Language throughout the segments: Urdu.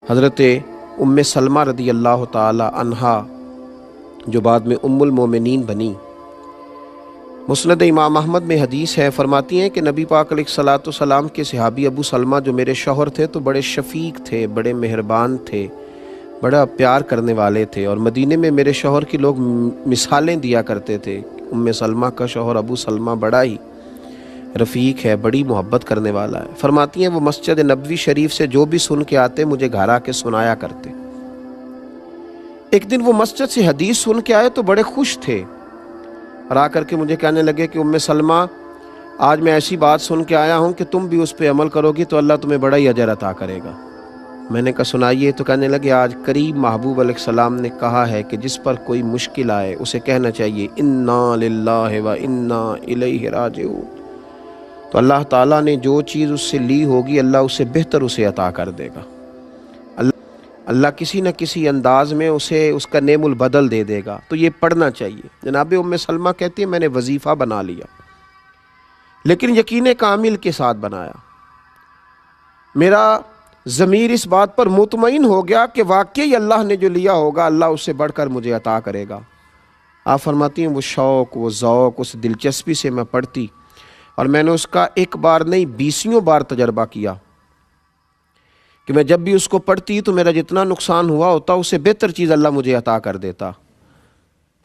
حضرت ام سلمہ رضی اللہ تعالی عنہا جو بعد میں ام المومنین بنی، مسند امام احمد میں حدیث ہے، فرماتی ہیں کہ نبی پاک علیہ الصلوۃ والسلام کے صحابی ابو سلمہ جو میرے شوہر تھے تو بڑے شفیق تھے، بڑے مہربان تھے، بڑا پیار کرنے والے تھے، اور مدینے میں میرے شوہر کی لوگ مثالیں دیا کرتے تھے۔ ام سلمہ کا شوہر ابو سلمہ بڑا ہی رفیق ہے، بڑی محبت کرنے والا ہے۔ فرماتی ہیں وہ مسجد نبوی شریف سے جو بھی سن کے آتے مجھے گھر آ کے سنایا کرتے۔ ایک دن وہ مسجد سے حدیث سن کے آئے تو بڑے خوش تھے، اور آ کر کے مجھے کہنے لگے کہ ام سلمہ آج میں ایسی بات سن کے آیا ہوں کہ تم بھی اس پہ عمل کرو گی تو اللہ تمہیں بڑا ہی اجر عطا کرے گا۔ میں نے کہا سنائیے، تو کہنے لگے آج قریب محبوب علیہ السلام نے کہا ہے کہ جس پر کوئی مشکل آئے اسے کہنا چاہیے انا للہ و انا الیہ راجعون، تو اللہ تعالیٰ نے جو چیز اس سے لی ہوگی اللہ اس سے بہتر اسے عطا کر دے گا، اللہ کسی نہ کسی انداز میں اسے اس کا نعم البدل دے دے گا، تو یہ پڑھنا چاہیے۔ جناب ام سلمہ کہتی ہے میں نے وظیفہ بنا لیا، لیکن یقین کامل کے ساتھ بنایا۔ میرا ضمیر اس بات پر مطمئن ہو گیا کہ واقعی اللہ نے جو لیا ہوگا اللہ اس سے بڑھ کر مجھے عطا کرے گا۔ آپ فرماتی ہیں وہ شوق، وہ ذوق، اس دلچسپی سے میں پڑھتی، اور میں نے اس کا ایک بار نہیں 20 بار تجربہ کیا کہ میں جب بھی اس کو پڑھتی تو میرا جتنا نقصان ہوا ہوتا اس سے بہتر چیز اللہ مجھے عطا کر دیتا۔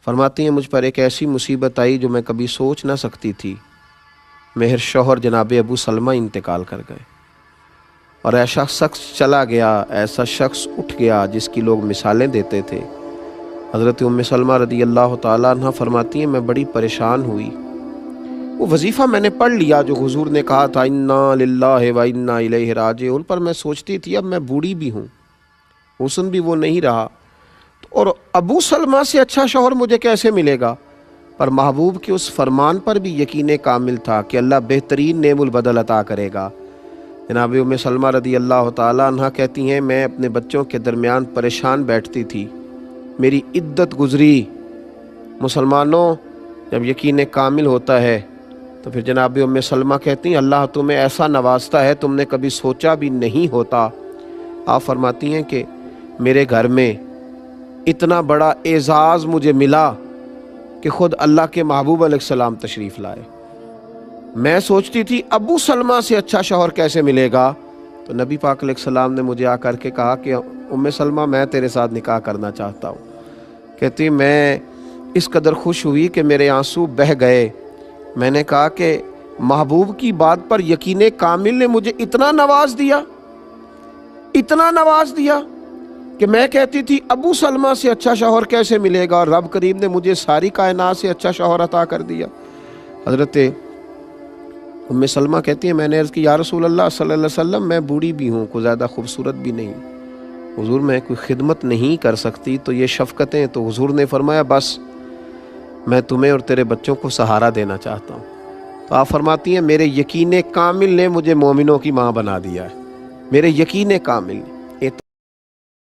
فرماتی ہیں مجھ پر ایک ایسی مصیبت آئی جو میں کبھی سوچ نہ سکتی تھی، میرے شوہر جناب ابو سلمہ انتقال کر گئے، اور ایسا شخص چلا گیا، ایسا شخص اٹھ گیا جس کی لوگ مثالیں دیتے تھے۔ حضرت ام سلمہ رضی اللہ تعالیٰ عنہ فرماتی ہیں میں بڑی پریشان ہوئی۔ وہ وظیفہ میں نے پڑھ لیا جو حضور نے کہا تھا انا للہ و انا الیہ راجعون، پر میں سوچتی تھی اب میں بوڑھی بھی ہوں، حسن بھی وہ نہیں رہا، اور ابو سلمہ سے اچھا شوہر مجھے کیسے ملے گا؟ پر محبوب کے اس فرمان پر بھی یقین کامل تھا کہ اللہ بہترین نعم البدل عطا کرے گا۔ جناب ام سلمہ رضی اللہ تعالیٰ عنہ کہتی ہیں میں اپنے بچوں کے درمیان پریشان بیٹھتی تھی، میری عدت گزری۔ مسلمانوں جب یقین کامل ہوتا ہے تو پھر جناب ام سلمہ کہتی ہیں اللہ تمہیں ایسا نوازتا ہے تم نے کبھی سوچا بھی نہیں ہوتا۔ آپ فرماتی ہیں کہ میرے گھر میں اتنا بڑا اعزاز مجھے ملا کہ خود اللہ کے محبوب علیہ السلام تشریف لائے۔ میں سوچتی تھی ابو سلمہ سے اچھا شوہر کیسے ملے گا، تو نبی پاک علیہ السلام نے مجھے آ کر کے کہا کہ ام سلمہ میں تیرے ساتھ نکاح کرنا چاہتا ہوں۔ کہتی میں اس قدر خوش ہوئی کہ میرے آنسو بہہ گئے۔ میں نے کہا کہ محبوب کی بات پر یقین کامل نے مجھے اتنا نواز دیا کہ میں کہتی تھی ابو سلمہ سے اچھا شوہر کیسے ملے گا، اور رب کریم نے مجھے ساری کائنات سے اچھا شوہر عطا کر دیا۔ حضرت ام سلمہ کہتی ہیں میں نے عرض کی یا رسول اللہ صلی اللہ علیہ وسلم میں بوڑھی بھی ہوں، کوئی زیادہ خوبصورت بھی نہیں، حضور میں کوئی خدمت نہیں کر سکتی، تو یہ شفقتیں، تو حضور نے فرمایا بس میں تمہیں اور تیرے بچوں کو سہارا دینا چاہتا ہوں۔ تو آپ فرماتی ہیں میرے یقین کامل نے مجھے مومنوں کی ماں بنا دیا ہے، میرے یقین کامل نے۔